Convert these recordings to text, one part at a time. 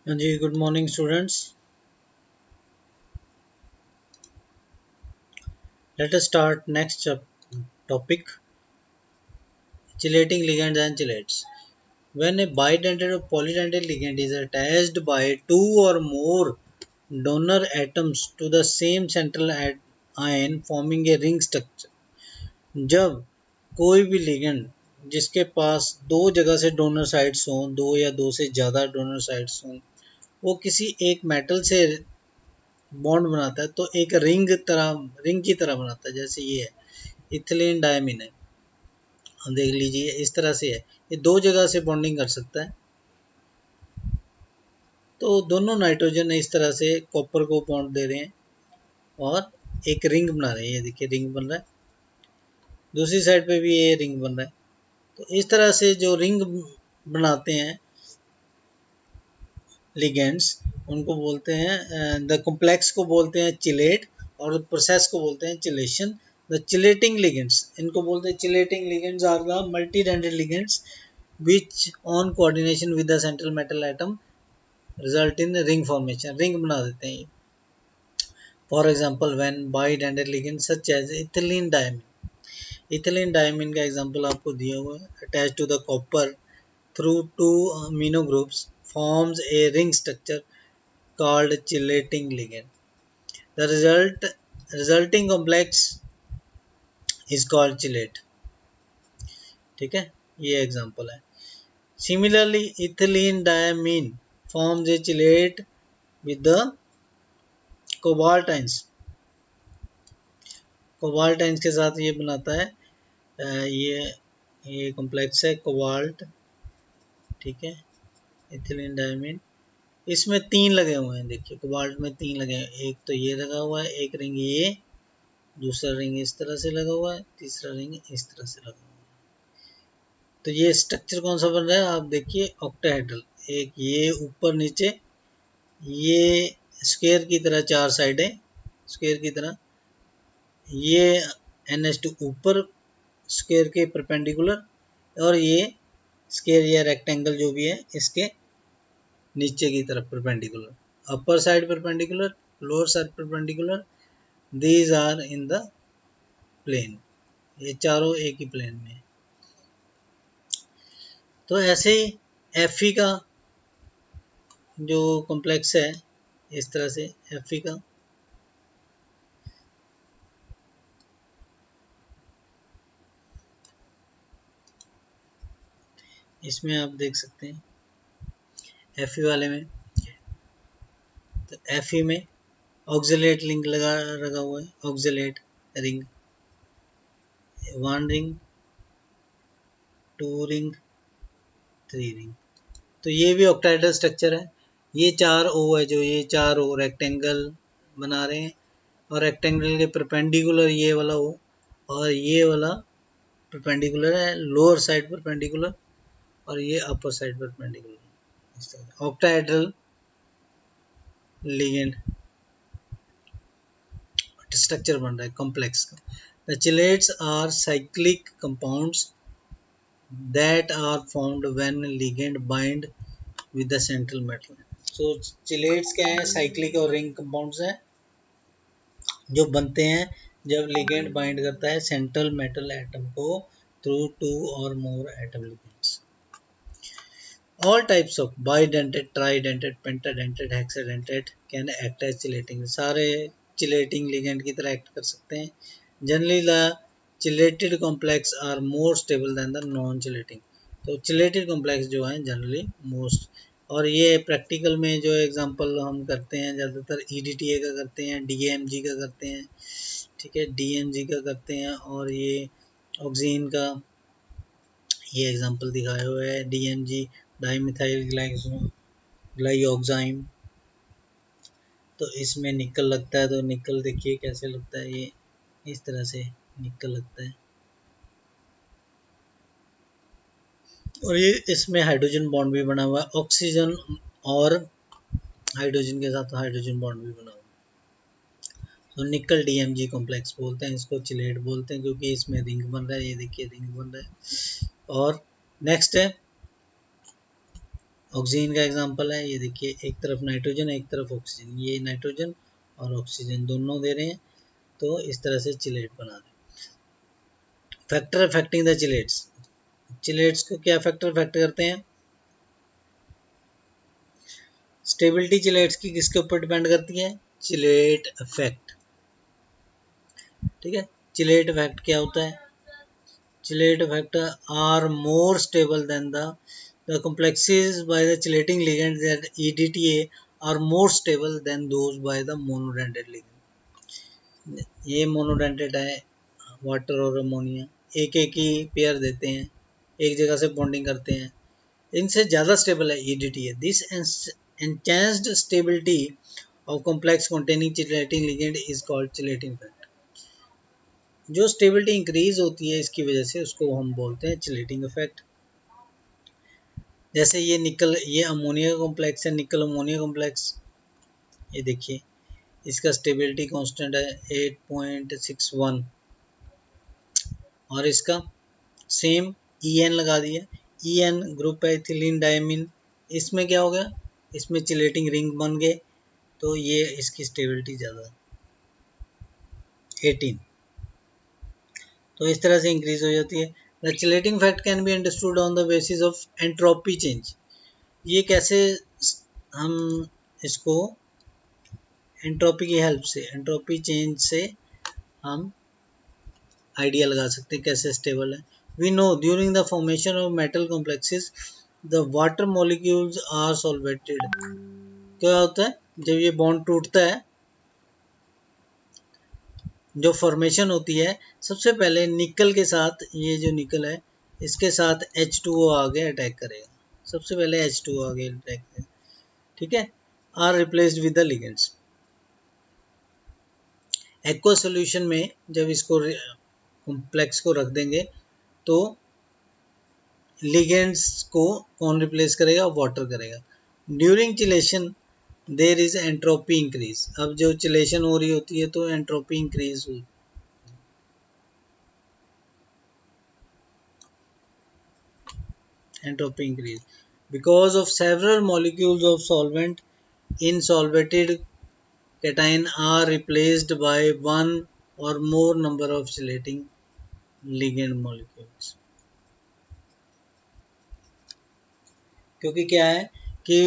हाँ जी, good morning students. Let us start next topic, chelating ligands and chelates. When a bidentate or polydentate ligand is attached by two or more donor atoms to the same central ion forming a ring structure. जब कोई भी ligand जिसके पास दो जगह से donor sides हों, दो या दो से ज़्यादा डोनर साइड्स हों, वो किसी एक मेटल से बॉन्ड बनाता है तो एक रिंग की तरह बनाता है। जैसे ये है इथिलीन डायमीन है, देख लीजिए इस तरह से है, ये दो जगह से बॉन्डिंग कर सकता है। तो दोनों नाइट्रोजन इस तरह से कॉपर को बॉन्ड दे रहे हैं और एक रिंग बना रहे हैं। ये देखिए रिंग बन रहा है, दूसरी साइड पे भी ये रिंग बन रहा है। तो इस तरह से जो रिंग बनाते हैं लिगेंड्स, उनको बोलते हैं द कॉम्प्लेक्स को बोलते हैं चिलेट और प्रोसेस को बोलते हैं चिलेशन। द चिलेटिंग लिगेंड्स, इनको बोलते हैं chelating ligands are the multidentate ligands which on coordination with the central metal atom result in ring formation, ring बना देते हैं। For example, when bidentate ligands such as ethylene diamine का example आपको दिया हुआ है, attached to the copper through two amino groups forms a ring structure called chelating ligand. The resulting complex is called chelate। ठीक है, ये example है। Similarly, ethylene diamine forms a chelate with the कोबाल्टाइंस। कोबाल्टाइंस के साथ ये बनाता है, ये कॉम्प्लेक्स है कोबाल्ट। ठीक है, इथिलीन डायमीन, इसमें तीन लगे हुए हैं। देखिए कोबाल्ट में तीन लगे हैं, एक तो ये लगा हुआ है, एक रिंग ये, दूसरा रिंग इस तरह से लगा हुआ है, तीसरा रिंग इस तरह से लगा हुआ है। तो ये स्ट्रक्चर कौन सा बन रहा है आप देखिए, ऑक्टाहेड्रल। एक ये ऊपर नीचे, ये स्क्वायर की तरह चार साइडें, स्क्वायर की तरह, ये NH2 ऊपर स्क्वायर के परपेंडिकुलर, और ये स्क्वायर या रेक्टेंगल जो भी है इसके नीचे की तरफ perpendicular, upper side perpendicular, lower side perpendicular, these are in the plane. ये चारों एक ही प्लेन में। तो ऐसे ही Fe का जो कॉम्प्लेक्स है, इस तरह से Fe का इसमें आप देख सकते हैं Fe वाले में, तो Fe में ऑक्सिलेट लिंक लगा हुआ है, oxalate ring, one ring, two ring, three ring. तो ये भी ऑक्टाहेड्रल स्ट्रक्चर है। ये चार ओ है, जो ये चार ओ रेक्टेंगल बना रहे हैं, और रेक्टेंगल के परपेंडिकुलर ये वाला ओ, और ये वाला परपेंडिकुलर है, लोअर साइड परपेंडिकुलर, और ये upper side perpendicular. Octahedral ligand structure बन रहा है कॉम्प्लेक्स का। The chelates are cyclic compounds that are formed when ligand bind with the central metal। so chelates क्या है, साइक्लिक और रिंग कंपाउंड्स हैं जो बनते हैं जब लिगेंड बाइंड करता है सेंट्रल मेटल एटम को थ्रू टू और more atom ligands. All types of bidentate, tridentate, pentadentate, hexadentate can act as chelating. सारे चिलेटिंग लिगेंड की तरह एक्ट कर सकते हैं। Generally the chelated complex are more stable than the non chelating. तो chelated complex जो है जनरली मोस्ट, और ये प्रैक्टिकल में जो एग्जांपल हम करते हैं ज़्यादातर EDTA का करते हैं, DMG का करते हैं। ठीक है, DMG का करते हैं, और ये ऑक्सीजन का ये एग्जांपल दिखाया हुआ है, DMG डाइमिथाइल ग्लाइऑक्साइम। तो इसमें निकल लगता है, तो निकल देखिए कैसे लगता है, ये इस तरह से निकल लगता है, और ये इसमें हाइड्रोजन बॉन्ड भी बना हुआ है, ऑक्सीजन और हाइड्रोजन के साथ हाइड्रोजन बॉन्ड भी बना हुआ है। तो निकल DMG कॉम्प्लेक्स बोलते हैं इसको, चिलेट बोलते हैं, क्योंकि इसमें रिंग बन रहा है। ये देखिए रिंग बन रहा है। और नेक्स्ट है ऑक्सीजन का एग्जांपल है, ये देखिए एक तरफ नाइट्रोजन एक तरफ ऑक्सीजन, ये नाइट्रोजन और ऑक्सीजन दोनों दे रहे हैं, तो इस तरह से चिलेट बना रहे हैं। Factor affecting the chelates, chelates को क्या फैक्टर अफेक्ट करते हैं? स्टेबिलिटी चिलेट्स की किसके ऊपर डिपेंड करती है? Chelate effect. ठीक है, चिलेट इफेक्ट क्या होता है? Chelate effect are more stable than the complexes by the chelating ligand that EDTA are more stable than those by the monodentate ligand। ये मोनोडेंटेट है, वाटर और अमोनिया एक एक ही पेयर देते हैं, एक जगह से बॉन्डिंग करते हैं, इनसे ज़्यादा स्टेबल है EDTA। This enhanced stability of complex containing chelating ligand is called chelating effect। जो स्टेबिलिटी इंक्रीज होती है इसकी वजह से उसको हम बोलते हैं चिलेटिंग इफेक्ट। जैसे ये निकल, ये अमोनिया कॉम्प्लेक्स है, निकल अमोनिया कॉम्प्लेक्स, ये देखिए इसका स्टेबिलिटी कांस्टेंट है 8.61 और इसका सेम EN लगा दिया, EN ग्रुप है इथिलीन डायमीन, इसमें क्या हो गया? इसमें चिलेटिंग रिंग बन गए, तो ये इसकी स्टेबिलिटी ज़्यादा 18, तो इस तरह से इंक्रीज हो जाती है। The chelating fact can be understood on the basis of entropy change. ये कैसे हम इसको एंट्रोपी की हेल्प से, एंट्रोपी चेंज से हम आइडिया लगा सकते हैं कैसे स्टेबल है। We know during the formation of metal complexes the water molecules are solvated. क्या होता है जब ये बॉन्ड टूटता है, जो फॉर्मेशन होती है, सबसे पहले निकल के साथ, ये जो निकल है इसके साथ H2O आगे अटैक करेगा, सबसे पहले H2O आगे अटैक करेगा, ठीक है, are replaced with the ligands. Aqua solution में जब इसको कॉम्प्लेक्स को रख देंगे तो लिगेंड्स को कौन रिप्लेस करेगा? वाटर करेगा। During chelation there is entropy increase. अब जो चिलेशन हो रही होती है तो एंट्रोपी इंक्रीज हुई, entropy increase because of several molecules of solvent in solvated cation are replaced by one or more number of chelating ligand molecules। क्योंकि क्या है कि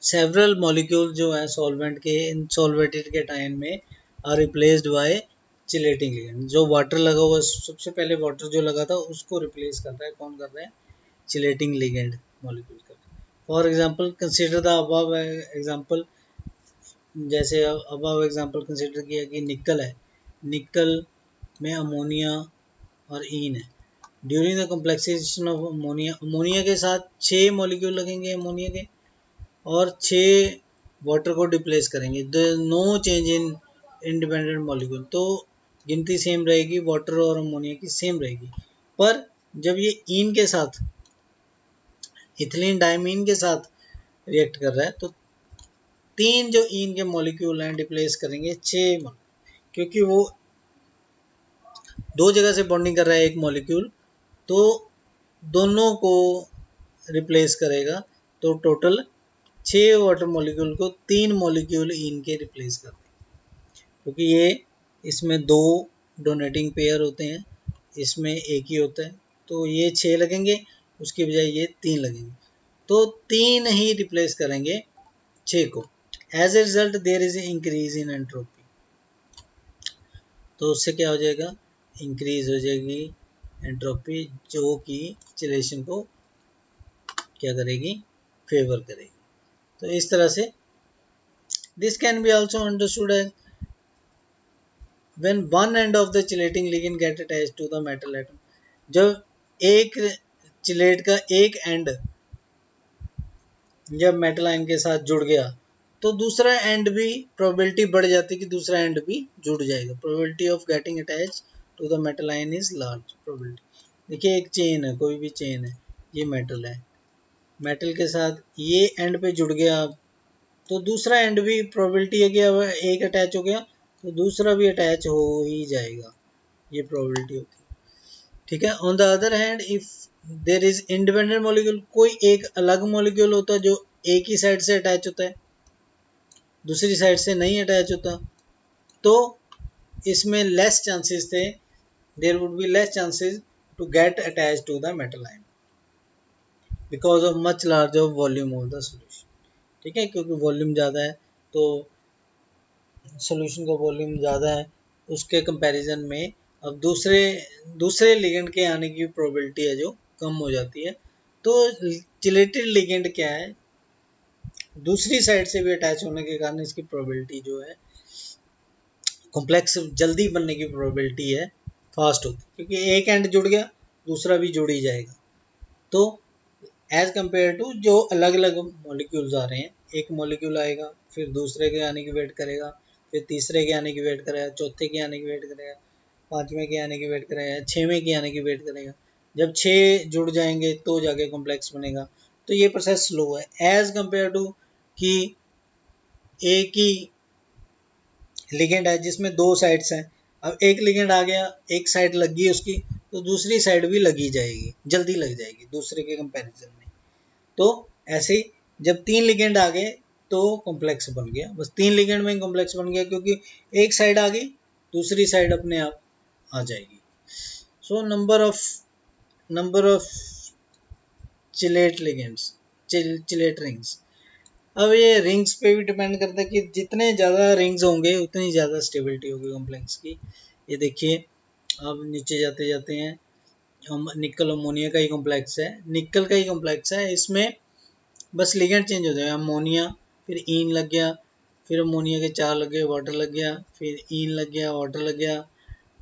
सेवरल मॉलिक्यूल जो है सॉल्वेंट के, इन सॉल्वेटेड केटायन में are replaced by chelating ligand. जो water लगा हुआ, सबसे पहले वाटर जो लगा था उसको रिप्लेस कर रहा है, कौन कर रहा है? चिलेटिंग लिगेंड मॉलिक्यूल कर रहा है। For example consider the above example, जैसे अबव एग्जांपल कंसीडर किया कि निकल है, निकल में अमोनिया और ईन है। During the complexation of ammonia, ammonia के साथ 6 मॉलिक्यूल लगेंगे अमोनिया के और 6 वाटर को डिप्लेस करेंगे। No change in independent molecule, तो गिनती सेम रहेगी, वाटर और अमोनिया की सेम रहेगी। पर जब ये ईन के साथ, इथिलीन डायमीन के साथ रिएक्ट कर रहा है तो 3 जो ईन के मॉलिक्यूल हैं डिप्लेस करेंगे 6, क्योंकि वो 2 जगह से बॉन्डिंग कर रहा है एक मॉलिक्यूल, तो दोनों को रिप्लेस करेगा, तो टोटल 6 वाटर मॉलिक्यूल को 3 मॉलिक्यूल ईन के रिप्लेस कर देंगे। क्योंकि ये इसमें 2 डोनेटिंग पेयर होते हैं, इसमें एक ही होता है, तो ये 6 लगेंगे, उसकी बजाय ये 3 लगेंगे, तो 3 ही रिप्लेस करेंगे 6 को। As a result there is increase in entropy, तो उससे क्या हो जाएगा? इंक्रीज हो जाएगी एंट्रोपी, जो कि चिलेशन को क्या करेगी? फेवर करेगी। तो इस तरह से this can be also understood as when one end of the chelating ligand get attached to the metal atom. जब एक चिलेट का एक एंड जब मेटल आयन के साथ जुड़ गया तो दूसरा एंड भी, प्रोबेबिलिटी बढ़ जाती है कि दूसरा एंड भी जुड़ जाएगा। Probability of getting attach to the metal ion is large probability. देखिए एक चेन है, कोई भी चेन है, ये मेटल है, मेटल के साथ ये एंड पे जुड़ गया, तो दूसरा एंड भी प्रोबेबिलिटी है कि अब एक अटैच हो गया तो दूसरा भी अटैच हो ही जाएगा, ये प्रोबेबिलिटी होती है, ठीक है। On the other hand if there is independent molecule, कोई एक अलग मॉलिक्यूल होता है जो एक ही साइड से अटैच होता है, दूसरी साइड से नहीं अटैच होता, तो इसमें लेस चांसेस थे, there would be less chances to get attach to the metal ion because of much larger volume of the solution. ठीक है, क्योंकि वॉल्यूम ज़्यादा है तो सोल्यूशन का वॉल्यूम ज़्यादा है, उसके कंपैरिजन में अब दूसरे दूसरे लिगेंड के आने की प्रोबेबिलिटी है जो कम हो जाती है। तो चिलेटेड लिगेंड क्या है, दूसरी साइड से भी अटैच होने के कारण इसकी प्रोबेबिलिटी जो है कॉम्प्लेक्स जल्दी बनने की प्रोबेबिलिटी है फास्ट होती है, क्योंकि एक एंड जुड़ गया दूसरा भी जुड़ ही जाएगा। तो एज कम्पेयर टू जो अलग अलग मॉलिक्यूल्स आ रहे हैं, एक मॉलिक्यूल आएगा फिर दूसरे के आने की वेट करेगा, फिर तीसरे के आने की वेट करेगा, चौथे के आने की वेट करेगा, पांचवें के आने की वेट करेगा, छवें के आने की वेट करेगा। जब छः जुड़ जाएंगे तो जाके कॉम्प्लेक्स बनेगा। तो ये प्रोसेस स्लो है एज कम्पेयर टू कि एक ही लिगेंड है जिसमें दो साइड्स हैं। अब एक लिगेंड आ गया, एक साइड लग गई उसकी, तो दूसरी साइड भी लगी जाएगी, जल्दी लग जाएगी दूसरे के कंपैरिजन में। तो ऐसे ही जब तीन लिगेंड आ गए तो कॉम्प्लेक्स बन गया, बस तीन लिगेंड में कॉम्प्लेक्स बन गया क्योंकि एक साइड आ गई दूसरी साइड अपने आप आ जाएगी। So number of chelate ligands, chelate rings. अब ये रिंग्स पे भी डिपेंड करता है कि जितने ज़्यादा रिंग्स होंगे उतनी ज़्यादा स्टेबिलिटी होगी कॉम्प्लेक्स की। ये देखिए, अब नीचे जाते जाते हैं, हम निकल अमोनिया का ही कॉम्प्लेक्स है, निकल का ही कॉम्प्लेक्स है, इसमें बस लिगेंड चेंज हो जाएगा। अमोनिया फिर ईन लग गया, फिर अमोनिया के 4 लग गए, वाटर लग गया, फिर ईन लग गया, वाटर लग गया,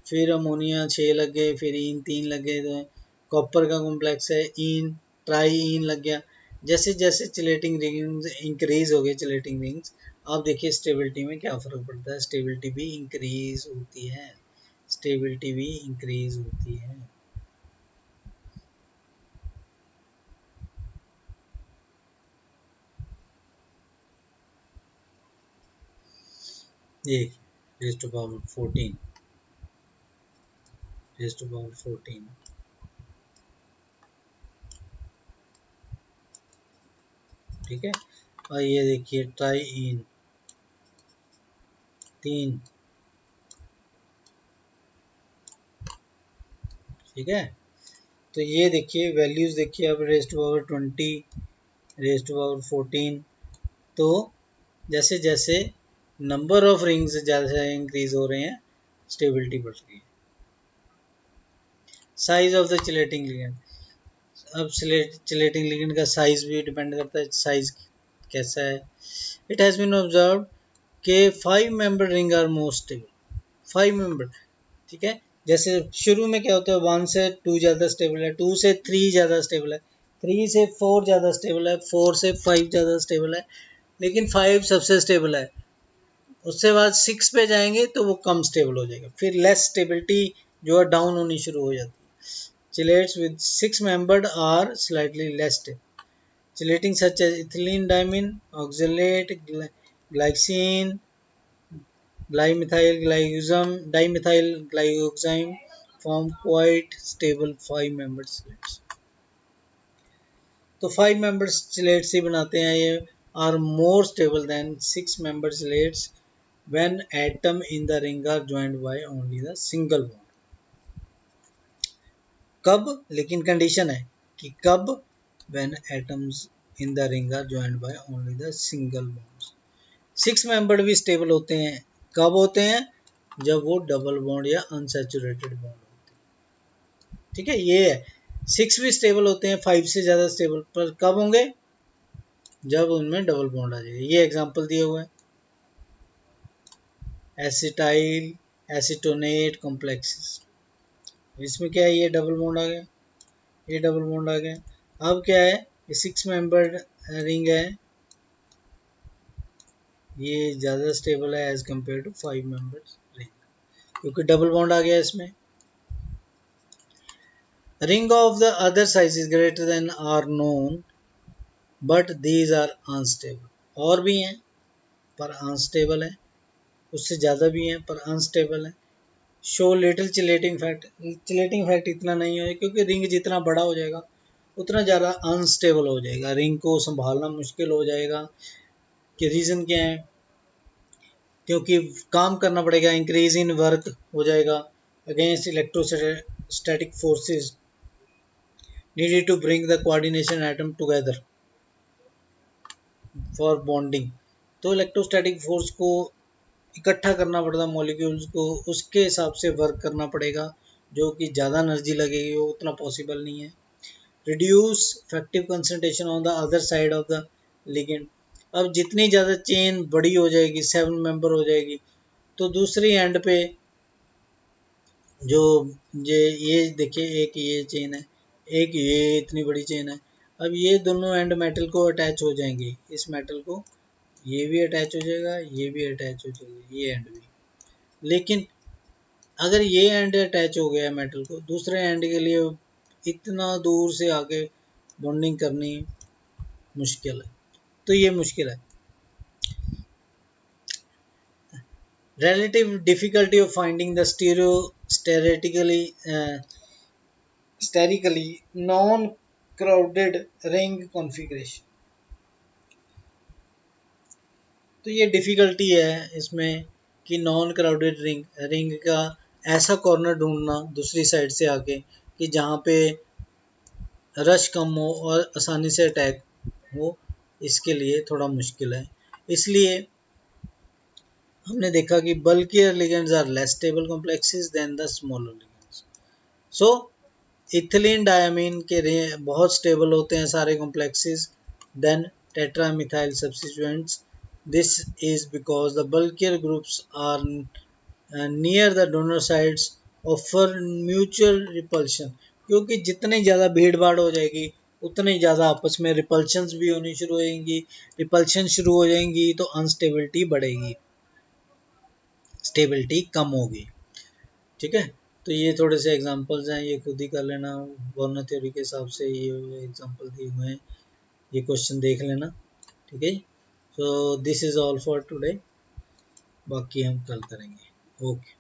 फिर अमोनिया 6 लग गए, फिर ईन 3 लग गए। तो कॉपर का कॉम्प्लेक्स है, ईन ट्राई ईन लग गया। जैसे जैसे चिलेटिंग रिंग्स इंक्रीज हो गए चिलेटिंग रिंग्स, आप देखिए स्टेबिलिटी में क्या फ़र्क पड़ता है, स्टेबिलिटी भी इंक्रीज होती है, स्टेबिलिटी भी इंक्रीज होती है। ये raise to power 14, raise to power 14। ठीक है, और ये देखिए ट्राई इन 3। ठीक है, तो ये देखिए वैल्यूज देखिए, अब raise to power 20, raise to power 14। तो जैसे जैसे नंबर ऑफ रिंग्स ज़्यादा इंक्रीज हो रहे हैं, स्टेबिलिटी बढ़ रही है। Size of the chelating ligand, अब चिलेटिंग लिगेंड का साइज भी डिपेंड करता है, साइज कैसा है। इट हैज़ बीन ऑब्जर्व्ड के 5 member ring are most stable, 5 member. ठीक है, जैसे शुरू में क्या होता है, 1 से 2 ज़्यादा स्टेबल है, 2 से 3 ज़्यादा स्टेबल है, 3 से 4 ज़्यादा स्टेबल है, 4 से 5 ज़्यादा स्टेबल है, लेकिन 5 सबसे स्टेबल है। उससे बाद 6 पे जाएंगे तो वो कम स्टेबल हो जाएगा, फिर लेस स्टेबिलिटी जो है डाउन होनी शुरू हो जाती है। Chelates with 6 membered are slightly less stable, chelating such as ethylene diamine, oxalate, glycine, dimethyl glycozyme form quite stable 5 membered chelates। तो 5 membered chelates ही बनाते हैं ये, are more stable than 6 membered chelates when atom in the ring are joined by only the single bond। कब, लेकिन condition है कि कब, when atoms in the ring are joined by only the single bonds। 6 membered भी stable होते हैं, कब होते हैं, जब वो डबल बॉन्ड या अनसैचुरेटेड बॉन्ड होते हैं। ठीक है, ये है, 6 भी स्टेबल होते हैं, 5 से ज़्यादा स्टेबल, पर कब होंगे, जब उनमें डबल बॉन्ड आ जाएगा। ये एग्जांपल दिया हुआ है, एसिटाइल एसीटोनेट कॉम्प्लेक्सेस, इसमें क्या है, ये डबल बॉन्ड आ गया, ये डबल बॉन्ड आ गया। अब क्या है, ये 6 मेंबर्ड रिंग है, ये ज़्यादा स्टेबल है as compare to 5 members ring, क्योंकि डबल बॉन्ड आ गया इसमें। Ring of the other size is greater than are known but these are unstable, और भी हैं पर अनस्टेबल है, उससे ज़्यादा भी हैं पर अनस्टेबल है। Show little chelating fact, chelating fact इतना नहीं है क्योंकि रिंग जितना बड़ा हो जाएगा उतना ज़्यादा अनस्टेबल हो जाएगा, रिंग को संभालना मुश्किल हो जाएगा। कि रीज़न क्या है, क्योंकि काम करना पड़ेगा, इंक्रीज इन वर्क हो जाएगा against electrostatic forces needed to bring the coordination atom together for bonding। तो इलेक्ट्रोस्टैटिक फोर्स को इकट्ठा करना पड़ता मॉलिक्यूल्स को, उसके हिसाब से वर्क करना पड़ेगा, जो कि ज़्यादा एनर्जी लगेगी, वो उतना पॉसिबल नहीं है। Reduce effective concentration on the other side of the ligand. अब जितनी ज़्यादा चेन बड़ी हो जाएगी, 7 मेंबर हो जाएगी, तो दूसरी एंड पे जो ये देखिए, एक ये चेन है, एक ये इतनी बड़ी चेन है। अब ये दोनों एंड मेटल को अटैच हो जाएंगे, इस मेटल को ये भी अटैच हो जाएगा, ये भी अटैच हो जाएगा, ये एंड भी। लेकिन अगर ये एंड अटैच हो गया मेटल को, दूसरे एंड के लिए इतना दूर से आके बॉन्डिंग करनी मुश्किल है, तो ये मुश्किल है। Relative difficulty of finding the sterically non-crowded ring configuration। तो ये डिफ़िकल्टी है इसमें कि नॉन क्राउडेड रिंग का ऐसा कॉर्नर ढूंढना दूसरी साइड से आके कि जहाँ पे रश कम हो और आसानी से अटैक हो, इसके लिए थोड़ा मुश्किल है। इसलिए हमने देखा कि bulkier ligands are less stable complexes than the smaller ligands. So ethylene diamine के बहुत स्टेबल होते हैं सारे complexes than tetramethyl substituents. This is because the bulkier groups are near the donor sides offer mutual repulsion. क्योंकि जितनी ज़्यादा भीड़ भाड़ हो जाएगी उतनी ज़्यादा आपस में रिपल्शंस भी होनी शुरू हो जाएंगी, रिपल्शन शुरू हो जाएंगी तो अनस्टेबिलिटी बढ़ेगी, स्टेबिलिटी कम होगी। ठीक है, तो ये थोड़े से एग्जांपल्स हैं, ये खुद ही कर लेना, वॉर्नर थ्योरी के हिसाब से ये एग्जांपल दिए हुए हैं, ये क्वेश्चन देख लेना। ठीक है, so this is all for today, बाकी हम कल करेंगे। ओके।